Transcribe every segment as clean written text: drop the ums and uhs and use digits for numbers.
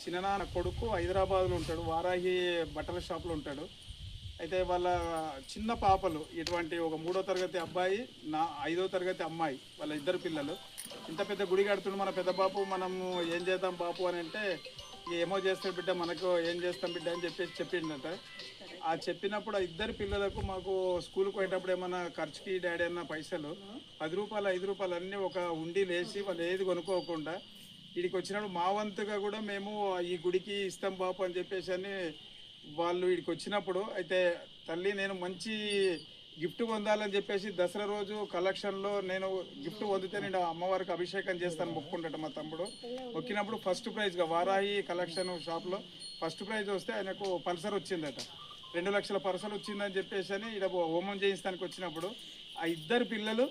చిన్ననాన్న కొడుకు హైదరాబాద్లో ఉంటాడు, వారాహి బట్టల షాప్లో ఉంటాడు. అయితే వాళ్ళ చిన్న పాపలు ఇటువంటి ఒక 3వ తరగతి అబ్బాయి, 5వ తరగతి అమ్మాయి, వాళ్ళ ఇద్దరు పిల్లలు ఇంత పెద్ద గుడి కడుతుండు మన పెద్ద బాపు. మనము ఏం చేద్దాం బాపు అని అంటే, ఏమో చేస్తాం బిడ్డ, మనకు ఏం చేస్తాం బిడ్డ అని చెప్పేసి చెప్పిండట. ఆ చెప్పినప్పుడు ఆ ఇద్దరు పిల్లలకు మాకు స్కూల్కి పోయేటప్పుడు ఏమన్నా ఖర్చుకి డాడీ అన్న పైసలు 10 రూపాయలు 5 రూపాయలు అన్నీ ఒక ఉండి లేచి వాళ్ళు ఏది కొనుక్కోకుండా వీడికి వచ్చినప్పుడు మా వంతుగా కూడా మేము ఈ గుడికి ఇస్తాం బాపు అని చెప్పేసి అని వాళ్ళు వీడికి వచ్చినప్పుడు, అయితే తల్లి నేను మంచి గిఫ్ట్ పొందాలని చెప్పేసి దసరా రోజు కలెక్షన్లో నేను గిఫ్ట్ పొందితే నేను అమ్మవారికి అభిషేకం చేస్తాను మొక్కుంటాడు మా తమ్ముడు. మొక్కినప్పుడు ఫస్ట్ ప్రైజ్గా వారాహి కలెక్షన్ షాప్లో ఫస్ట్ ప్రైజ్ వస్తే ఆయనకు పల్సర్ వచ్చిందట. 2 లక్షల పల్సర్ వచ్చిందని చెప్పేసి అని ఇక్కడ హోమం చేయించడానికి వచ్చినప్పుడు ఆ ఇద్దరు పిల్లలు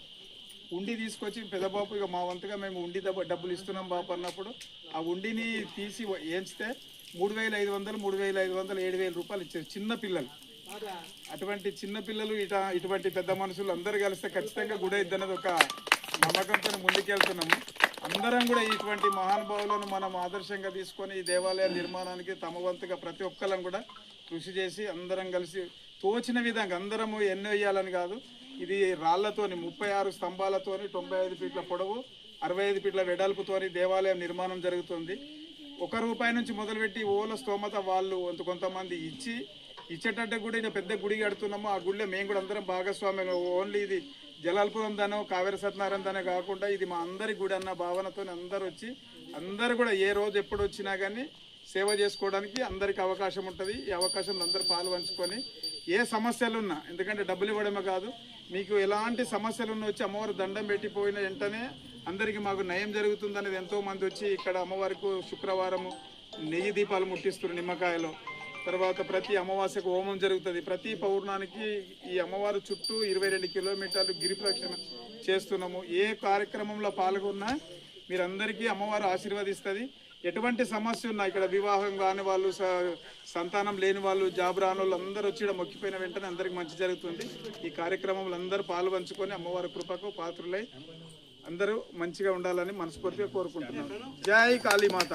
ఉండి తీసుకొచ్చి పెద్దబాపు ఇక మా వంతుగా మేము ఉండి డబ్బులు ఇస్తున్నాం బాపు అన్నప్పుడు ఆ ఉండిని తీసి ఏంచితే 3,500 3,500 7,000 రూపాయలు ఇచ్చారు చిన్న పిల్లలు. అటువంటి చిన్న పిల్లలు ఇటువంటి పెద్ద మనుషులు అందరూ కలిస్తే ఖచ్చితంగా గుడి ఇద్దన్నది ఒక నమ్మకంతో ముందుకెళ్తున్నాము. అందరం కూడా ఇటువంటి మహానుభావులను మనం ఆదర్శంగా తీసుకొని ఈ దేవాలయ నిర్మాణానికి తమ వంతుగా ప్రతి ఒక్కరం కూడా కృషి చేసి అందరం కలిసి తోచిన విధంగా అందరము ఎన్నో వేయాలని కాదు, ఇది రాళ్లతోని 36 స్తంభాలతోని 95 ఫీట్ల పొడవు 65 ఫీట్ల వెడల్పుతోని దేవాలయం నిర్మాణం జరుగుతుంది. ₹1 నుంచి మొదలుపెట్టి ఓల స్తోమత వాళ్ళు కొంతమంది ఇచ్చేటట్టు కూడా ఇక పెద్ద గుడి కడుతున్నాము. ఆ గుడిలో మేము కూడా అందరం భాగస్వామ్యంగా, ఓన్లీ ఇది జలాల్పురం దానో కావేరి సత్యనారాయణ దానో కాకుండా ఇది మా అందరి గుడి అన్న భావనతో అందరు వచ్చి అందరు కూడా ఏ రోజు ఎప్పుడు వచ్చినా కానీ సేవ చేసుకోవడానికి అందరికీ అవకాశం ఉంటుంది. ఈ అవకాశంలో అందరూ పాలు పంచుకొని ఏ సమస్యలున్నా, ఎందుకంటే డబ్బులు ఇవ్వడమే కాదు, మీకు ఎలాంటి సమస్యలున్నా వచ్చి అమ్మవారు దండం పెట్టిపోయిన వెంటనే అందరికీ మాకు నయం జరుగుతుంది అనేది ఎంతోమంది వచ్చి ఇక్కడ అమ్మవారికి శుక్రవారము నెయ్యి దీపాలు ముట్టిస్తారు నిమ్మకాయలో. తర్వాత ప్రతి అమావాస్యకు హోమం జరుగుతుంది. ప్రతి పౌర్ణానికి ఈ అమ్మవారు చుట్టూ 22 కిలోమీటర్లు గిరి ప్రదక్షిణ చేస్తున్నాము. ఏ కార్యక్రమంలో పాల్గొన్నా మీరందరికీ అమ్మవారు ఆశీర్వదిస్తుంది. ఎటువంటి సమస్య ఉన్నా, ఇక్కడ వివాహం కాని వాళ్ళు, సంతానం లేని వాళ్ళు, జాబ్ రాని వాళ్ళు అందరూ వచ్చి ఇక్కడ మొక్కిపోయిన వెంటనే అందరికి మంచి జరుగుతుంది. ఈ కార్యక్రమంలో అందరూ పాలు పంచుకొని అమ్మవారి కృపకు పాత్రులై అందరూ మంచిగా ఉండాలని మనస్ఫూర్తిగా కోరుకుంటున్నాను. జై కాళీమాత.